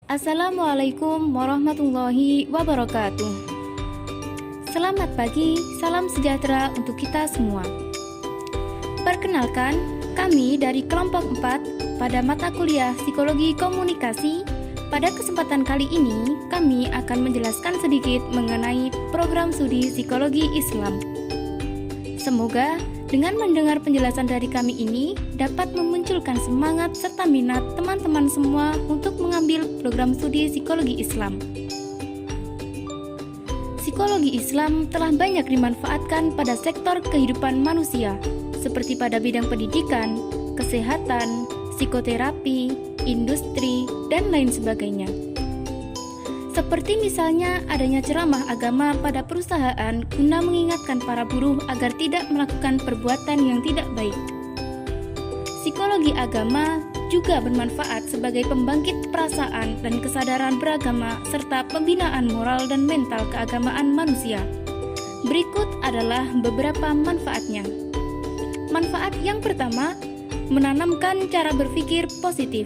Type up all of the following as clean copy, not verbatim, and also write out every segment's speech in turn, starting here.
Assalamualaikum warahmatullahi wabarakatuh. Selamat pagi, salam sejahtera untuk kita semua. Perkenalkan, kami dari kelompok 4 pada mata kuliah Psikologi Komunikasi. Pada kesempatan kali ini, kami akan menjelaskan sedikit mengenai program studi Psikologi Islam. Semoga dengan mendengar penjelasan dari kami ini dapat memunculkan semangat serta minat teman-teman semua untuk mengambil program studi Psikologi Islam. Psikologi Islam telah banyak dimanfaatkan pada sektor kehidupan manusia, seperti pada bidang pendidikan, kesehatan, psikoterapi, industri, dan lain sebagainya. Seperti misalnya adanya ceramah agama pada perusahaan guna mengingatkan para buruh agar tidak melakukan perbuatan yang tidak baik. Psikologi agama juga bermanfaat sebagai pembangkit perasaan dan kesadaran beragama serta pembinaan moral dan mental keagamaan manusia. Berikut adalah beberapa manfaatnya. Manfaat yang pertama, menanamkan cara berpikir positif.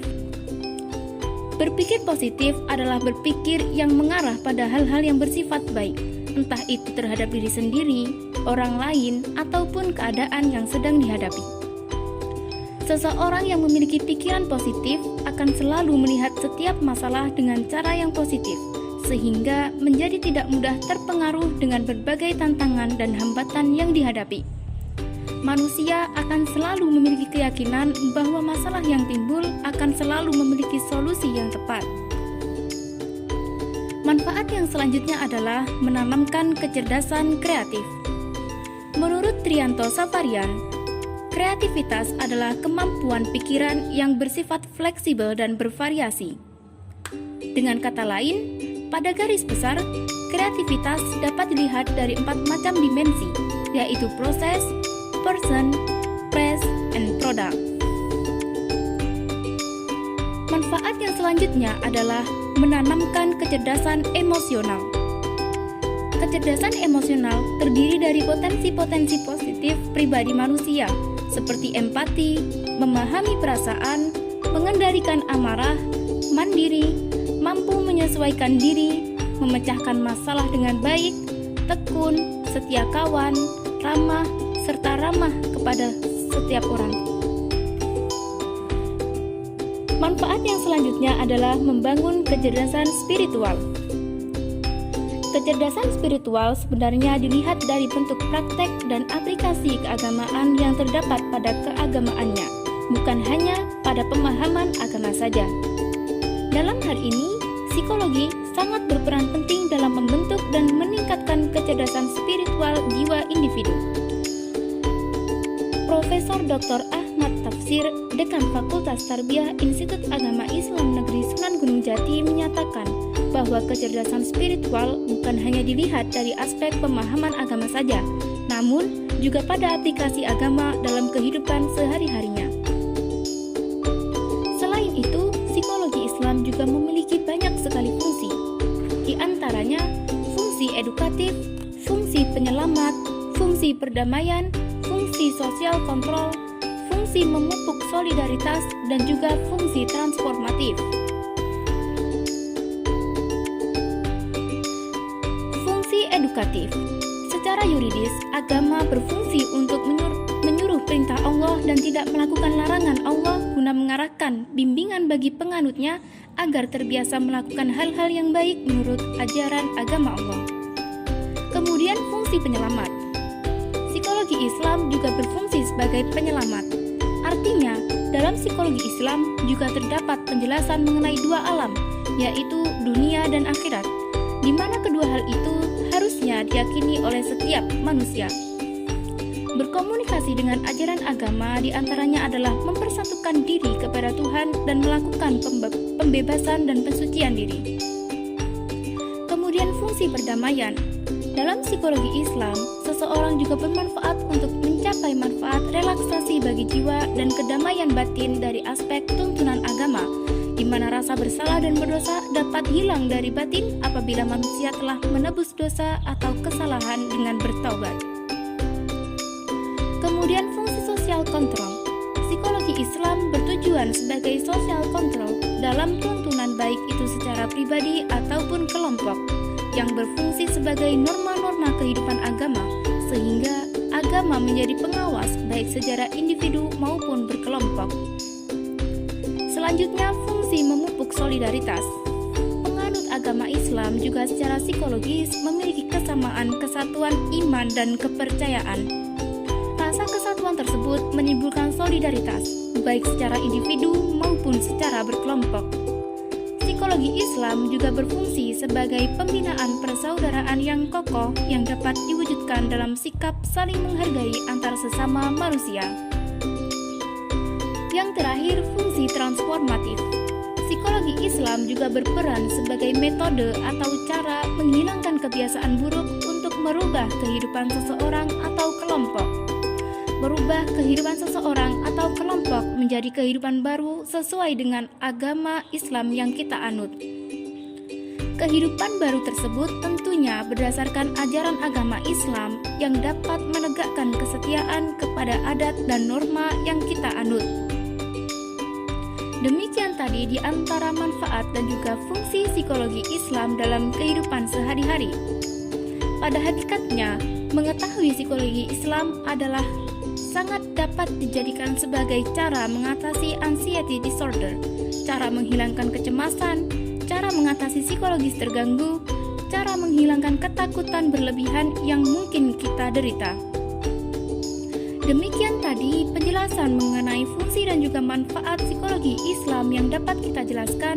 Berpikir positif adalah berpikir yang mengarah pada hal-hal yang bersifat baik, entah itu terhadap diri sendiri, orang lain, ataupun keadaan yang sedang dihadapi. Seseorang yang memiliki pikiran positif akan selalu melihat setiap masalah dengan cara yang positif, sehingga menjadi tidak mudah terpengaruh dengan berbagai tantangan dan hambatan yang dihadapi. Manusia akan selalu memiliki keyakinan bahwa masalah yang timbul akan selalu memiliki solusi yang tepat. Manfaat yang selanjutnya adalah menanamkan kecerdasan kreatif. Menurut Trianto Savarian, kreativitas adalah kemampuan pikiran yang bersifat fleksibel dan bervariasi. Dengan kata lain, pada garis besar, kreativitas dapat dilihat dari 4 macam dimensi, yaitu proses, person, place, and product. Manfaat yang selanjutnya adalah menanamkan kecerdasan emosional. Kecerdasan emosional terdiri dari potensi-potensi positif pribadi manusia, seperti empati, memahami perasaan, mengendalikan amarah, mandiri, mampu menyesuaikan diri, memecahkan masalah dengan baik, tekun, setia kawan, ramah, serta ramah kepada setiap orang. Manfaat yang selanjutnya adalah membangun kecerdasan spiritual. Kecerdasan spiritual sebenarnya dilihat dari bentuk praktek dan aplikasi keagamaan yang terdapat pada keagamaannya, bukan hanya pada pemahaman agama saja. Dalam hal ini, psikologi sangat berperan penting dalam membentuk dan meningkatkan kecerdasan spiritual jiwa individu. Profesor Dr. Ahmad Tafsir, Dekan Fakultas Tarbiyah Institut Agama Islam Negeri Sunan Gunung Jati menyatakan bahwa kecerdasan spiritual bukan hanya dilihat dari aspek pemahaman agama saja, namun juga pada aplikasi agama dalam kehidupan sehari-harinya. Selain itu, psikologi Islam juga memiliki banyak sekali fungsi. Di antaranya, fungsi edukatif, fungsi penyelamat, fungsi perdamaian, fungsi sosial kontrol, fungsi memupuk solidaritas, dan juga fungsi transformatif. Fungsi edukatif. Secara yuridis, agama berfungsi untuk menyuruh perintah Allah dan tidak melakukan larangan Allah guna mengarahkan bimbingan bagi penganutnya agar terbiasa melakukan hal-hal yang baik menurut ajaran agama Allah. Kemudian fungsi penyelamat. Psikologi Islam juga berfungsi sebagai penyelamat. Artinya, dalam psikologi Islam juga terdapat penjelasan mengenai 2 alam, yaitu dunia dan akhirat, di mana kedua hal itu harusnya diyakini oleh setiap manusia. Berkomunikasi dengan ajaran agama diantaranya adalah mempersatukan diri kepada Tuhan dan melakukan pembebasan dan pensucian diri. Kemudian fungsi perdamaian. Dalam psikologi Islam, seseorang juga bermanfaat untuk mencapai manfaat relaksasi bagi jiwa dan kedamaian batin dari aspek tuntunan agama, di mana rasa bersalah dan berdosa dapat hilang dari batin apabila manusia telah menebus dosa atau kesalahan dengan bertaubat. Kemudian fungsi sosial kontrol. Psikologi Islam bertujuan sebagai social control dalam tuntunan baik itu secara pribadi ataupun kelompok, yang berfungsi sebagai norma-norma kehidupan agama, sehingga agama menjadi pengawas baik secara individu maupun berkelompok. Selanjutnya, fungsi memupuk solidaritas. Penganut agama Islam juga secara psikologis memiliki kesamaan kesatuan iman dan kepercayaan. Rasa kesatuan tersebut menimbulkan solidaritas, baik secara individu maupun secara berkelompok. Psikologi Islam juga berfungsi sebagai pembinaan persaudaraan yang kokoh yang dapat diwujudkan dalam sikap saling menghargai antar sesama manusia. Yang terakhir, fungsi transformatif. Psikologi Islam juga berperan sebagai metode atau cara menghilangkan kebiasaan buruk untuk merubah kehidupan seseorang atau kelompok. Merubah kehidupan seseorang atau kelompok menjadi kehidupan baru sesuai dengan agama Islam yang kita anut. Kehidupan baru tersebut tentunya berdasarkan ajaran agama Islam yang dapat menegakkan kesetiaan kepada adat dan norma yang kita anut. Demikian tadi di antara manfaat dan juga fungsi psikologi Islam dalam kehidupan sehari-hari. Pada hakikatnya, mengetahui psikologi Islam adalah sangat dapat dijadikan sebagai cara mengatasi anxiety disorder, cara menghilangkan kecemasan, cara mengatasi psikologis terganggu, cara menghilangkan ketakutan berlebihan yang mungkin kita derita. Demikian tadi penjelasan mengenai fungsi dan juga manfaat psikologi Islam yang dapat kita jelaskan.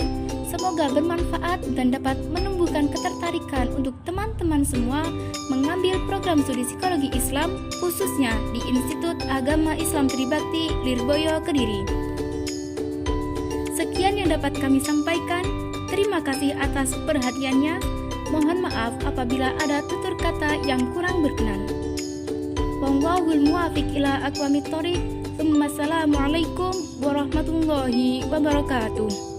Semoga bermanfaat dan dapat menumbuhkan ketertarikan untuk teman-teman semua mengambil program studi psikologi Islam, khususnya di Institut Agama Islam Tribakti Lirboyo, Kediri. Sekian yang dapat kami sampaikan. Terima kasih atas perhatiannya. Mohon maaf apabila ada tutur kata yang kurang berkenan. Wallahul muwaffiq ila aqwamit thoriq. Assalamualaikum warahmatullahi wabarakatuh.